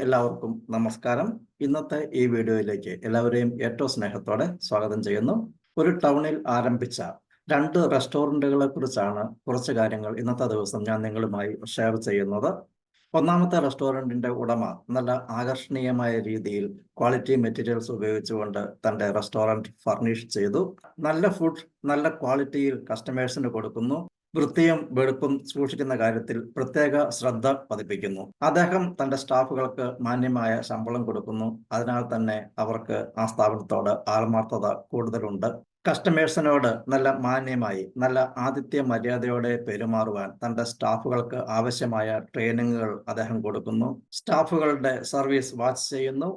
എല്ലാവർക്കും നമസ്കാരം. ഇന്നത്തെ ഈ വീഡിയോയിലേക്ക് എല്ലാവരെയും ഏറ്റവും സ്നേഹത്തോടെ സ്വാഗതം ചെയ്യുന്നു. ഒരു ടൗണിൽ ആരംഭിച്ച 2 റെസ്റ്റോറന്റുകളെ കുറിച്ചാണ് കുറച്ച് കാര്യങ്ങൾ ഇന്നത്തെ ദിവസം ഞാൻ നിങ്ങളുമായി ഷെയർ ചെയ്യുന്നത്. ഒന്നാമത്തെ റെസ്റ്റോറന്റിന്റെ ഉടമ നല്ല ആകർഷണീയമായ രീതിയിൽ ക്വാളിറ്റി മെറ്റീരിയൽസ് ഉപയോഗിച്ചുകൊണ്ട് തന്റെ റെസ്റ്റോറന്റ് ഫർണിഷ് ചെയ്തു. നല്ല ഫുഡ് നല്ല ക്വാളിറ്റിയിൽ കസ്റ്റമേഴ്സിന് കൊടുക്കുന്നു. വൃത്തിയും വെടുപ്പും സൂക്ഷിക്കുന്ന കാര്യത്തിൽ പ്രത്യേക ശ്രദ്ധ പതിപ്പിക്കുന്നു. അദ്ദേഹം തന്റെ സ്റ്റാഫുകൾക്ക് മാന്യമായ ശമ്പളം കൊടുക്കുന്നു. അതിനാൽ തന്നെ അവർക്ക് ആ സ്ഥാപനത്തോട് ആത്മാർത്ഥത കൂടുതലുണ്ട്. കസ്റ്റമേഴ്സിനോട് നല്ല മാന്യമായി നല്ല ആതിഥ്യ മര്യാദയോടെ പെരുമാറുവാൻ തന്റെ സ്റ്റാഫുകൾക്ക് ആവശ്യമായ ട്രെയിനിങ്ങുകൾ അദ്ദേഹം കൊടുക്കുന്നു. സ്റ്റാഫുകളുടെ സർവീസ് വാച്ച് ചെയ്യുന്നു.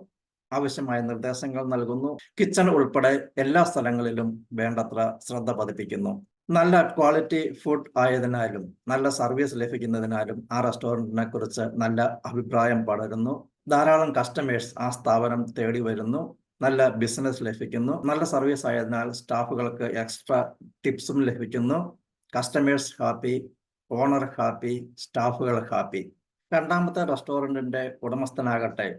ആവശ്യമായ നിർദ്ദേശങ്ങൾ നൽകുന്നു. കിച്ചൺ ഉൾപ്പെടെ എല്ലാ സ്ഥലങ്ങളിലും വേണ്ടത്ര ശ്രദ്ധ പതിപ്പിക്കുന്നു. നല്ല ക്വാളിറ്റി ഫുഡ് ആയതിനാലും നല്ല സർവീസ് ലഭിക്കുന്നതിനാലും ആ റെസ്റ്റോറന്റിനെ കുറിച്ച് നല്ല അഭിപ്രായം പടരുന്നു. ധാരാളം കസ്റ്റമേഴ്സ് ആ സ്ഥാപനം തേടി വരുന്നു. നല്ല ബിസിനസ് ലഭിക്കുന്നു. നല്ല സർവീസ് ആയതിനാൽ സ്റ്റാഫുകൾക്ക് എക്സ്ട്രാ ടിപ്സും ലഭിക്കുന്നു. കസ്റ്റമേഴ്സ് ഹാപ്പി, ഓണർ ഹാപ്പി, സ്റ്റാഫുകൾ ഹാപ്പി. രണ്ടാമത്തെ റെസ്റ്റോറന്റിന്റെ ഉടമസ്ഥനാകട്ടെ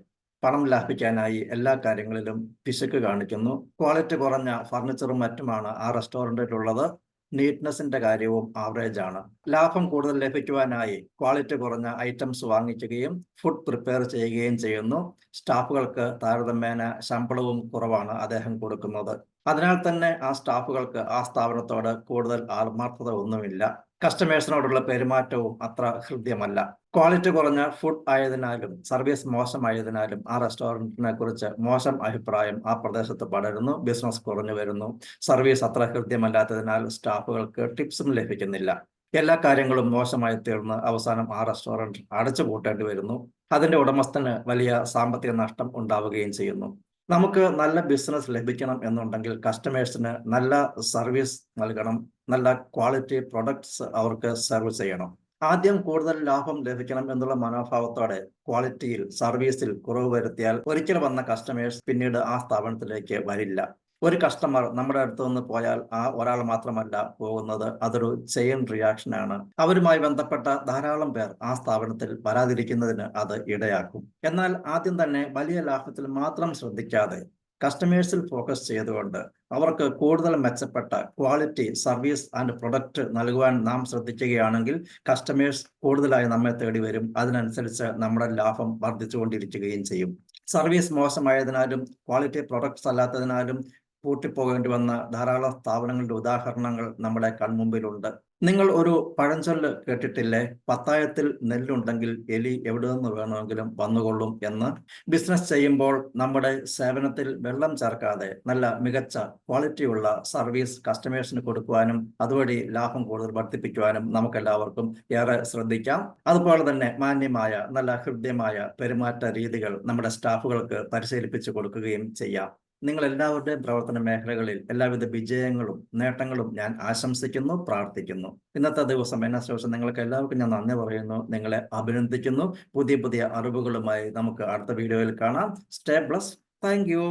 പണം ലാഭിക്കാനായി എല്ലാ കാര്യങ്ങളിലും പിശുക്ക് കാണിക്കുന്നു. ക്വാളിറ്റി കുറഞ്ഞ ഫർണിച്ചറും മറ്റുമാണ് ആ റെസ്റ്റോറന്റിലുള്ളത്. നീറ്റ്നെസിന്റെ കാര്യവും ആവറേജ് ആണ്. ലാഭം കൂടുതൽ ലഭിക്കുവാനായി ക്വാളിറ്റി കുറഞ്ഞ ഐറ്റംസ് വാങ്ങിക്കുകയും ഫുഡ് പ്രിപ്പയർ ചെയ്യുകയും ചെയ്യുന്നു. സ്റ്റാഫുകൾക്ക് താരതമ്യേന ശമ്പളവും കുറവാണ് അദ്ദേഹം കൊടുക്കുന്നത്. അതിനാൽ തന്നെ ആ സ്റ്റാഫുകൾക്ക് ആ സ്ഥാപനത്തോട് കൂടുതൽ ആത്മാർത്ഥത ഒന്നുമില്ല. കസ്റ്റമേഴ്സിനോടുള്ള പെരുമാറ്റവും അത്ര ഹൃദ്യമല്ല. ക്വാളിറ്റി കുറഞ്ഞ ഫുഡ് ആയതിനാലും സർവീസ് മോശമായതിനാലും ആ റെസ്റ്റോറന്റിനെ കുറിച്ച് മോശം അഭിപ്രായം ആ പ്രദേശത്ത് പടരുന്നു. ബിസിനസ് കുറഞ്ഞു വരുന്നു. സർവീസ് അത്ര ഹൃദ്യമല്ലാത്തതിനാൽ സ്റ്റാഫുകൾക്ക് ടിപ്സും ലഭിക്കുന്നില്ല. എല്ലാ കാര്യങ്ങളും മോശമായി തീർന്ന് അവസാനം ആ റെസ്റ്റോറന്റ് അടച്ചു പൂട്ടേണ്ടി വരുന്നു. അതിന്റെ ഉടമസ്ഥന് വലിയ സാമ്പത്തിക നഷ്ടം ഉണ്ടാവുകയും ചെയ്യുന്നു. നമുക്ക് നല്ല ബിസിനസ് ലഭിക്കണം എന്നുണ്ടെങ്കിൽ കസ്റ്റമേഴ്സിന് നല്ല സർവീസ് നൽകണം. നല്ല ക്വാളിറ്റി പ്രൊഡക്ട്സ് അവർക്ക് സെർവ് ചെയ്യണം. ആദ്യം കൂടുതൽ ലാഭം ലഭിക്കണം എന്നുള്ള മനോഭാവത്തോടെ ക്വാളിറ്റിയിൽ സർവീസിൽ കുറവ് വരുത്തിയാൽ ഒരിക്കൽ വന്ന കസ്റ്റമേഴ്സ് പിന്നീട് ആ സ്ഥാപനത്തിലേക്ക് വരില്ല. ഒരു കസ്റ്റമർ നമ്മുടെ അടുത്ത് നിന്ന് പോയാൽ ആ ഒരാൾ മാത്രമല്ല പോകുന്നത്, അതൊരു ചെയിൻ റിയാക്ഷൻ ആണ്. അവരുമായി ബന്ധപ്പെട്ട ധാരാളം പേർ ആ സ്ഥാപനത്തിൽ വരാതിരിക്കുന്നതിന് അത് ഇടയാക്കും. എന്നാൽ ആദ്യം തന്നെ വലിയ ലാഭത്തിൽ മാത്രം ശ്രദ്ധിക്കാതെ കസ്റ്റമേഴ്സിൽ ഫോക്കസ് ചെയ്തുകൊണ്ട് അവർക്ക് കൂടുതൽ മെച്ചപ്പെട്ട ക്വാളിറ്റി സർവീസ് ആൻഡ് പ്രൊഡക്റ്റ് നൽകുവാൻ നാം ശ്രദ്ധിക്കുകയാണെങ്കിൽ കസ്റ്റമേഴ്സ് കൂടുതലായി നമ്മെ തേടി വരും. അതിനനുസരിച്ച് നമ്മുടെ ലാഭം വർദ്ധിച്ചുകൊണ്ടിരിക്കുകയും ചെയ്യും. സർവീസ് മോശമായതിനാലും ക്വാളിറ്റി പ്രൊഡക്ട്സ് അല്ലാത്തതിനാലും പൂട്ടിപ്പോകേണ്ടി വന്ന ധാരാളം സ്ഥാപനങ്ങളുടെ ഉദാഹരണങ്ങൾ നമ്മുടെ കൺമുമ്പിലുണ്ട്. നിങ്ങൾ ഒരു പഴഞ്ചൊല്ല് കേട്ടിട്ടില്ലേ? പത്തായത്തിൽ നെല്ലുണ്ടെങ്കിൽ എലി എവിടെ നിന്ന് വേണമെങ്കിലും വന്നുകൊള്ളും എന്ന്. ബിസിനസ് ചെയ്യുമ്പോൾ നമ്മുടെ സേവനത്തിൽ വെള്ളം ചേർക്കാതെ നല്ല മികച്ച ക്വാളിറ്റിയുള്ള സർവീസ് കസ്റ്റമേഴ്സിന് കൊടുക്കുവാനും അതുവഴി ലാഭം കൂടുതൽ വർദ്ധിപ്പിക്കുവാനും നമുക്കെല്ലാവർക്കും ഏറെ ശ്രദ്ധിക്കാം. അതുപോലെ തന്നെ മാന്യമായ നല്ല ഹൃദ്യമായ പെരുമാറ്റ രീതികൾ നമ്മുടെ സ്റ്റാഫുകൾക്ക് പരിശീലിപ്പിച്ചു കൊടുക്കുകയും ചെയ്യാം. നിങ്ങൾ എല്ലാവരുടെയും പ്രവർത്തന മേഖലകളിൽ എല്ലാവിധ വിജയങ്ങളും നേട്ടങ്ങളും ഞാൻ ആശംസിക്കുന്നു, പ്രാർത്ഥിക്കുന്നു. ഇന്നത്തെ ദിവസം എന്നെ ശ്രമിച്ച നിങ്ങൾക്ക് എല്ലാവർക്കും ഞാൻ നന്ദി പറയുന്നു, നിങ്ങളെ അഭിനന്ദിക്കുന്നു. പുതിയ പുതിയ അറിവുകളുമായി നമുക്ക് അടുത്ത വീഡിയോയിൽ കാണാം. Stay blessed. Thank you.